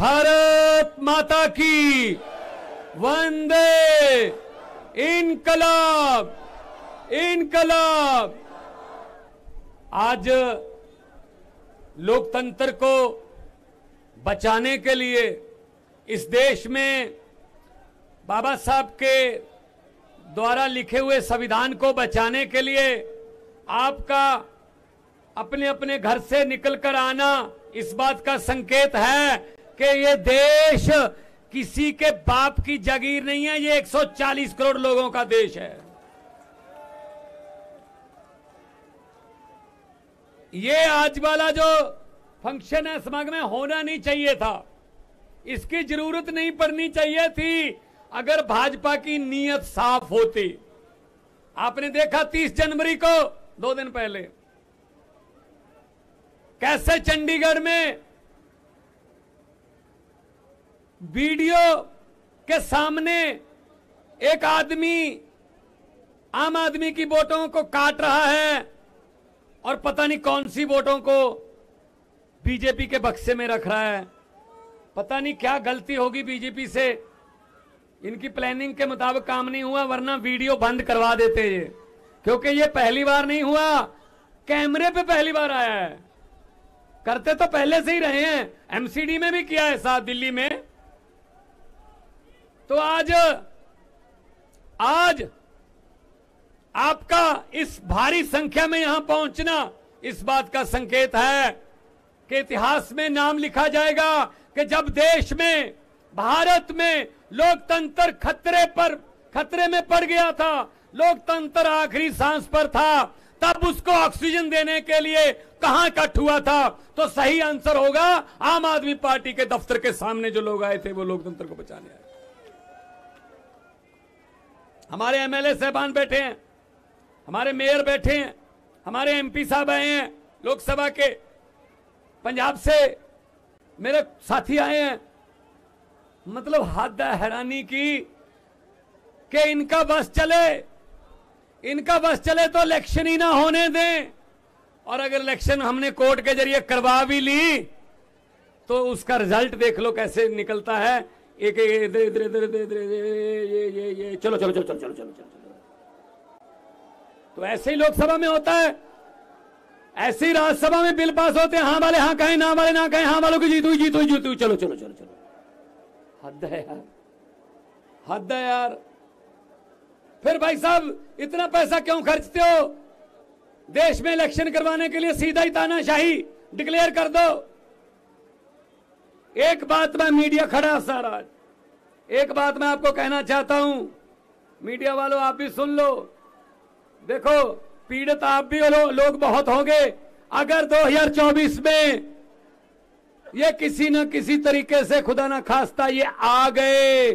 भारत माता की वंदे इनकलाब इनकलाब। आज लोकतंत्र को बचाने के लिए इस देश में बाबा साहब के द्वारा लिखे हुए संविधान को बचाने के लिए आपका अपने अपने घर से निकलकर आना इस बात का संकेत है कि ये देश किसी के बाप की जागीर नहीं है, ये 140 करोड़ लोगों का देश है। ये आज वाला जो फंक्शन है समागम में होना नहीं चाहिए था, इसकी जरूरत नहीं पड़नी चाहिए थी अगर भाजपा की नीयत साफ होती। आपने देखा 30 जनवरी को 2 दिन पहले कैसे चंडीगढ़ में वीडियो के सामने एक आदमी आम आदमी की वोटों को काट रहा है और पता नहीं कौन सी वोटों को बीजेपी के बक्से में रख रहा है। पता नहीं क्या गलती होगी बीजेपी से, इनकी प्लानिंग के मुताबिक काम नहीं हुआ, वरना वीडियो बंद करवा देते ये, क्योंकि ये पहली बार नहीं हुआ, कैमरे पे पहली बार आया है। करते तो पहले से ही रहे हैं, एमसीडी में भी किया है साथ दिल्ली में। तो आज आपका इस भारी संख्या में यहां पहुंचना इस बात का संकेत है कि इतिहास में नाम लिखा जाएगा कि जब देश में भारत में लोकतंत्र खतरे में पड़ गया था, लोकतंत्र आखिरी सांस पर था, तब उसको ऑक्सीजन देने के लिए कहां इकट्ठ हुआ था? तो सही आंसर होगा आम आदमी पार्टी के दफ्तर के सामने जो लोग आए थे वो लोकतंत्र को बचाने आए। हमारे एमएलए साहबान बैठे हैं, हमारे मेयर बैठे हैं, हमारे एमपी साहब आए हैं लोकसभा के, पंजाब से मेरे साथी आए हैं। मतलब हद है हैरानी की कि इनका बस चले तो इलेक्शन ही ना होने दें, और अगर इलेक्शन हमने कोर्ट के जरिए करवा भी ली तो उसका रिजल्ट देख लो कैसे निकलता है। एक इधर इधर इधर इधर ये चलो चलो चलो चलो चलो चलो चलो। तो ऐसे ही लोकसभा में होता है, ऐसे ही राज्यसभा में बिल पास होते हैं, हाँ वाले हाँ कहें, ना वाले ना कहें, हाँ वालों की जीत हुई जीत हुई जीत हुई, चलो चलो चलो चलो। हद है यार, हद है यार। फिर भाई साहब इतना पैसा क्यों खर्चते हो? देश में इलेक्शन करवाने के लिए सीधा ही तानाशाही डिक्लेयर कर दो। एक बात मैं मीडिया खड़ा सारा, एक बात मैं आपको कहना चाहता हूं, मीडिया वालों आप भी सुन लो। देखो पीड़ित आप भी लोग बहुत होंगे। अगर 2024 में ये किसी न किसी तरीके से खुदा ना खास्ता ये आ गए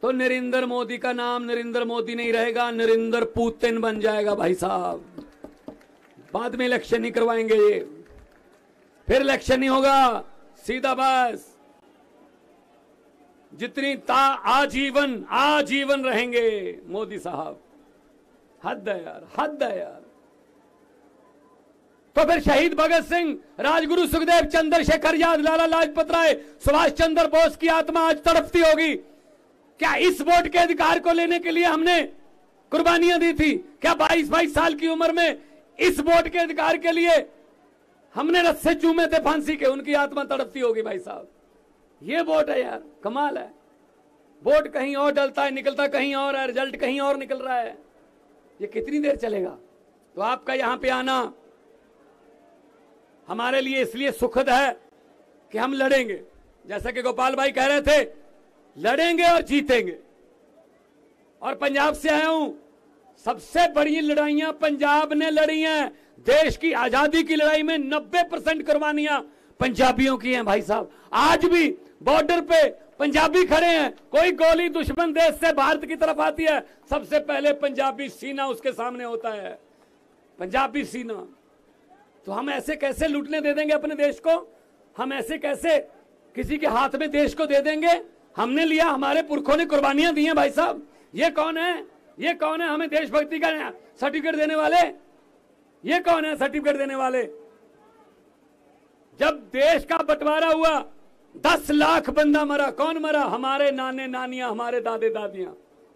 तो नरेंद्र मोदी का नाम नरेंद्र मोदी नहीं रहेगा, नरेंद्र पुतिन बन जाएगा भाई साहब। बाद में इलेक्शन नहीं करवाएंगे ये, फिर इलेक्शन नहीं होगा, सीधा बस जितनी आजीवन रहेंगे मोदी साहब। हद है यार, हद है यार। तो फिर शहीद भगत सिंह, राजगुरु सुखदेव, चंद्रशेखर आजाद, लाला लाजपत राय, सुभाष चंद्र बोस की आत्मा आज तड़पती होगी। क्या इस वोट के अधिकार को लेने के लिए हमने कुर्बानियां दी थी? क्या 22-22 साल की उम्र में इस वोट के अधिकार के लिए हमने रस्से चूमे थे फांसी के? उनकी आत्मा तड़पती होगी भाई साहब। ये वोट है यार, कमाल है। वोट कहीं और डलता है, निकलता कहीं और है, रिजल्ट कहीं और निकल रहा है। ये कितनी देर चलेगा? तो आपका यहां पे आना हमारे लिए इसलिए सुखद है कि हम लड़ेंगे, जैसा कि गोपाल भाई कह रहे थे, लड़ेंगे और जीतेंगे। और पंजाब से आया हूं, सबसे बड़ी लड़ाइयां पंजाब ने लड़ी हैं। देश की आजादी की लड़ाई में 90% कुर्बानियां पंजाबियों की हैं भाई साहब। आज भी बॉर्डर पे पंजाबी खड़े हैं, कोई गोली दुश्मन देश से भारत की तरफ आती है, सबसे पहले पंजाबी सीना उसके सामने होता है, पंजाबी सीना। तो हम ऐसे कैसे लूटने दे देंगे अपने देश को? हम ऐसे कैसे किसी के हाथ में देश को दे देंगे? हमने लिया, हमारे पुरखों ने कुर्बानियां दी हैं भाई साहब। ये कौन है? ये कौन है हमें देशभक्ति का सर्टिफिकेट देने वाले? ये कौन है सर्टिफिकेट देने वाले? जब देश का बंटवारा हुआ 10 लाख बंदा मरा। कौन मरा? हमारे नाने नानियां, हमारे दादे दादियां।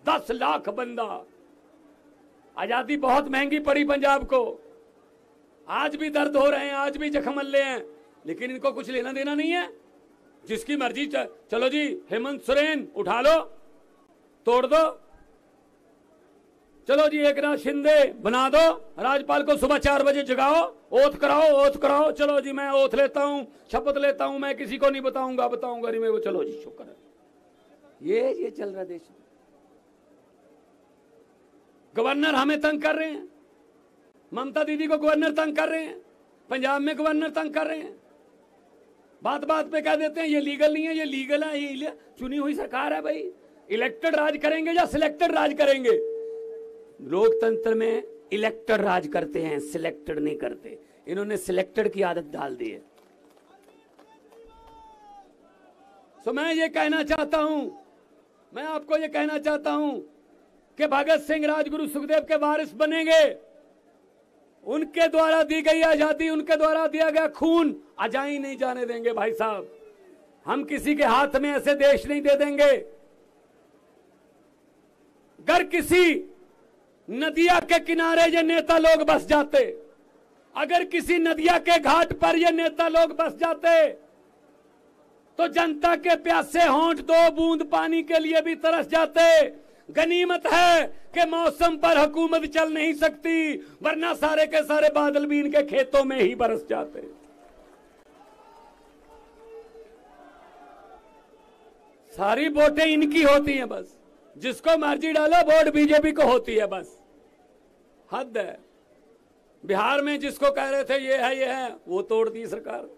10 लाख बंदा। आजादी बहुत महंगी पड़ी पंजाब को। आज भी दर्द हो रहे हैं, आज भी जख्म मल्ले हैं, लेकिन इनको कुछ लेना देना नहीं है। जिसकी मर्जी चलो जी, हेमंत सोरेन उठा लो, तोड़ दो। चलो जी, एकनाथ शिंदे बना दो राज्यपाल को, सुबह 4 बजे जगाओ, ओथ कराओ, ओथ कराओ। चलो जी, मैं ओथ लेता हूं, शपथ लेता हूं, मैं किसी को नहीं बताऊंगा नहीं मैं वो। चलो जी, शुक्र है। ये चल रहा देश में। गवर्नर हमें तंग कर रहे हैं, ममता दीदी को गवर्नर तंग कर रहे हैं, पंजाब में गवर्नर तंग कर रहे हैं। बात बात पे कह देते हैं ये लीगल नहीं है, ये लीगल है। ये चुनी हुई सरकार है भाई। इलेक्टेड राज करेंगे या सिलेक्टेड राज करेंगे? लोकतंत्र में इलेक्टेड राज करते हैं, सिलेक्टेड नहीं करते। इन्होंने सिलेक्टेड की आदत डाल दी है। तो मैं ये कहना चाहता हूं, मैं आपको ये कहना चाहता हूं कि भगत सिंह राजगुरु सुखदेव के वारिस बनेंगे। उनके द्वारा दी गई आजादी, उनके द्वारा दिया गया खून अजाई नहीं जाने देंगे भाई साहब। हम किसी के हाथ में ऐसे देश नहीं दे देंगे। अगर किसी नदिया के किनारे ये नेता लोग बस जाते, अगर किसी नदिया के घाट पर ये नेता लोग बस जाते, तो जनता के प्यासे होंठ 2 बूंद पानी के लिए भी तरस जाते। गनीमत है कि मौसम पर हुकूमत चल नहीं सकती, वरना सारे के सारे बादल भी इनके खेतों में ही बरस जाते। सारी वोटें इनकी होती हैं, बस जिसको मर्जी डालो वोट बीजेपी को होती है, बस हद है। बिहार में जिसको कह रहे थे ये है वो तोड़ दी सरकार।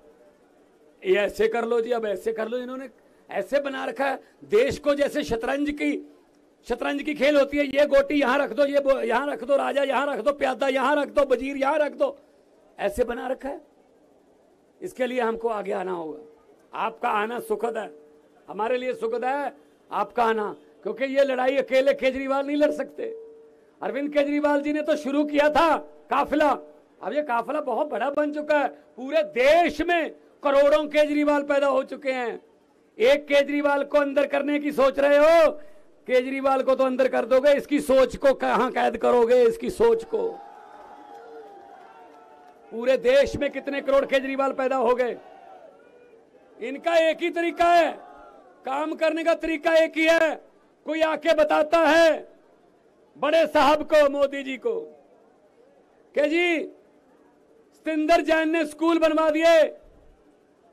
ये ऐसे कर लो जी, अब ऐसे कर लो। इन्होंने ऐसे बना रखा है देश को, जैसे शतरंज की खेल होती है। ये गोटी यहां रख दो, ये यहां रख दो, राजा यहां रख दो, प्यादा यहां रख दो, वजीर यहां रख दो, ऐसे बना रखा है। इसके लिए हमको आगे आना होगा। आपका आना सुखद है, हमारे लिए सुखद है आपका आना, क्योंकि ये लड़ाई अकेले केजरीवाल नहीं लड़ सकते। अरविंद केजरीवाल जी ने तो शुरू किया था काफिला, अब ये काफिला बहुत बड़ा बन चुका है। पूरे देश में करोड़ों केजरीवाल पैदा हो चुके हैं। एक केजरीवाल को अंदर करने की सोच रहे हो, केजरीवाल को तो अंदर कर दोगे, इसकी सोच को कहां कैद करोगे? इसकी सोच को। पूरे देश में कितने करोड़ केजरीवाल पैदा हो गए। इनका एक ही तरीका है, काम करने का तरीका एक ही है। कोई आके बताता है बड़े साहब को, मोदी जी को, कि जी सतिंदर जैन ने स्कूल बनवा दिए,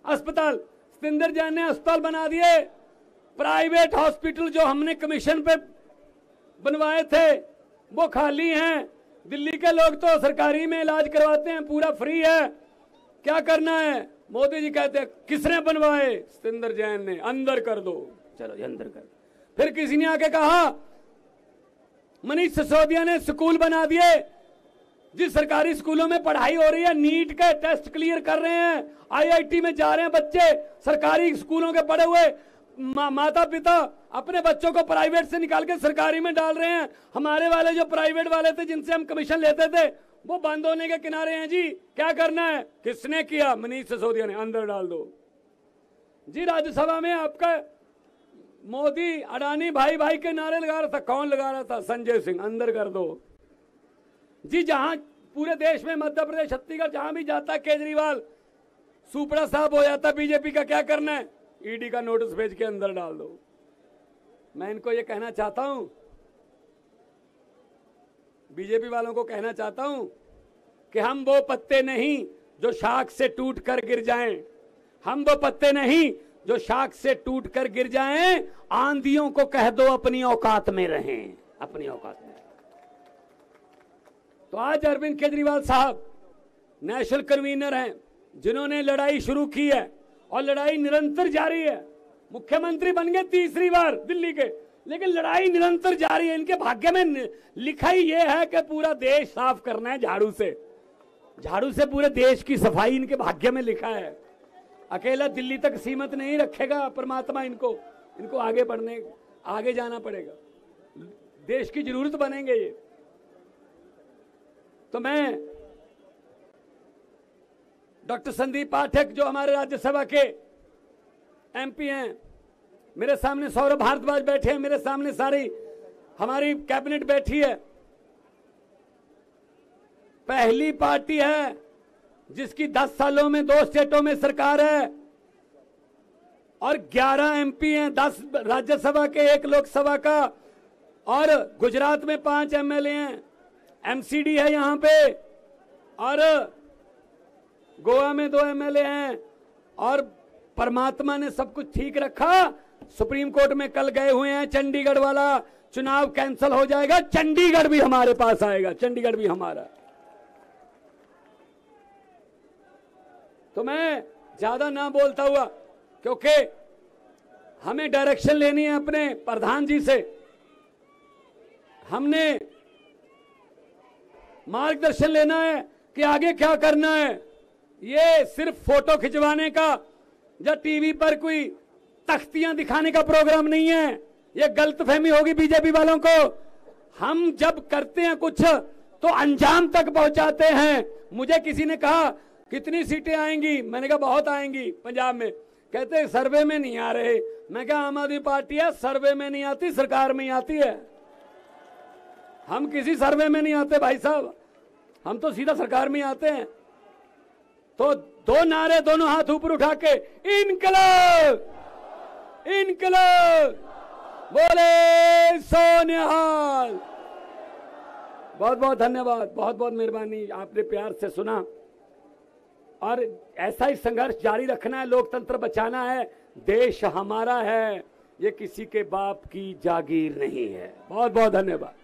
अस्पताल, सतिंदर जैन ने अस्पताल बना दिए। प्राइवेट हॉस्पिटल जो हमने कमीशन पे बनवाए थे वो खाली हैं। दिल्ली के लोग तो सरकारी में इलाज करवाते हैं, पूरा फ्री है। क्या करना है? मोदी जी कहते हैं किसने बनवाए? सतिंदर जैन ने, अंदर कर दो। चलो जी, अंदर कर। फिर किसी ने आके कहा मनीष सिसोदिया ने स्कूल बना दिए। जिस सरकारी स्कूलों में पढ़ाई हो रही है, नीट के टेस्ट क्लियर कर रहे हैं, आईआईटी में जा रहे हैं बच्चे, सरकारी स्कूलों के पढ़े हुए माता पिता अपने बच्चों को प्राइवेट से निकाल के सरकारी में डाल रहे हैं। हमारे वाले जो प्राइवेट वाले थे, जिनसे हम कमीशन लेते थे, वो बंद होने के किनारे हैं जी। क्या करना है? किसने किया? मनीष सिसोदिया ने, अंदर डाल दो जी। राज्यसभा में आपका मोदी अडानी भाई भाई के नारे लगा रहा था। कौन लगा रहा था? संजय सिंह, अंदर कर दो जी। जहां पूरे देश में, मध्य प्रदेश, छत्तीसगढ़, जहां भी जाता केजरीवाल सुपड़ा साहब हो जाता बीजेपी का। क्या करना है? ईडी का नोटिस भेज के अंदर डाल दो। मैं इनको ये कहना चाहता हूं, बीजेपी वालों को कहना चाहता हूं कि हम वो पत्ते नहीं जो शाख से टूट कर गिर जाएं। हम वो पत्ते नहीं जो शाख से टूट कर गिर जाएं। आंधियों को कह दो अपनी औकात में रहें, अपनी औकात में। तो आज अरविंद केजरीवाल साहब नेशनल कन्वीनर हैं, जिन्होंने लड़ाई शुरू की है और लड़ाई निरंतर जारी है। मुख्यमंत्री बन गए 3री बार दिल्ली के, लेकिन लड़ाई निरंतर जारी है। इनके भाग्य में लिखा ही ये है कि पूरा देश साफ करना है झाड़ू से। झाड़ू से पूरे देश की सफाई इनके भाग्य में लिखा है। अकेला दिल्ली तक सीमित नहीं रखेगा परमात्मा इनको। इनको आगे बढ़ने, आगे जाना पड़ेगा। देश की जरूरत बनेंगे ये। तो मैं डॉक्टर संदीप पाठक, जो हमारे राज्यसभा के एमपी हैं, मेरे सामने सौरभ भारद्वाज बैठे हैं, मेरे सामने सारी हमारी कैबिनेट बैठी है। पहली पार्टी है जिसकी 10 सालों में 2 स्टेटों में सरकार है और 11 एमपी हैं, 10 राज्यसभा के, 1 लोकसभा का, और गुजरात में 5 एमएलए हैं, एमसीडी है यहां पे, और गोवा में 2 एमएलए हैं। और परमात्मा ने सब कुछ ठीक रखा। सुप्रीम कोर्ट में कल गए हुए हैं, चंडीगढ़ वाला चुनाव कैंसिल हो जाएगा, चंडीगढ़ भी हमारे पास आएगा, चंडीगढ़ भी हमारा। तो मैं ज्यादा ना बोलता हुआ, क्योंकि हमें डायरेक्शन लेनी है अपने प्रधान जी से, हमने मार्गदर्शन लेना है कि आगे क्या करना है। ये सिर्फ फोटो खिंचवाने का या टीवी पर कोई तख्तियां दिखाने का प्रोग्राम नहीं है। ये गलतफहमी होगी बीजेपी वालों को। हम जब करते हैं कुछ तो अंजाम तक पहुंचाते हैं। मुझे किसी ने कहा कितनी सीटें आएंगी, मैंने कहा बहुत आएंगी पंजाब में। कहते सर्वे में नहीं आ रहे। मैं कहा आम आदमी पार्टी है, सर्वे में नहीं आती, सरकार में ही आती है। हम किसी सर्वे में नहीं आते भाई साहब, हम तो सीधा सरकार में ही आते हैं। तो 2 नारे, दोनों हाथ ऊपर उठा के, इनकलाब इनकलाब, बोले सोनिहाल। बहुत बहुत धन्यवाद, बहुत बहुत मेहरबानी, आपने प्यार से सुना। और ऐसा ही संघर्ष जारी रखना है, लोकतंत्र बचाना है। देश हमारा है, ये किसी के बाप की जागीर नहीं है। बहुत बहुत धन्यवाद।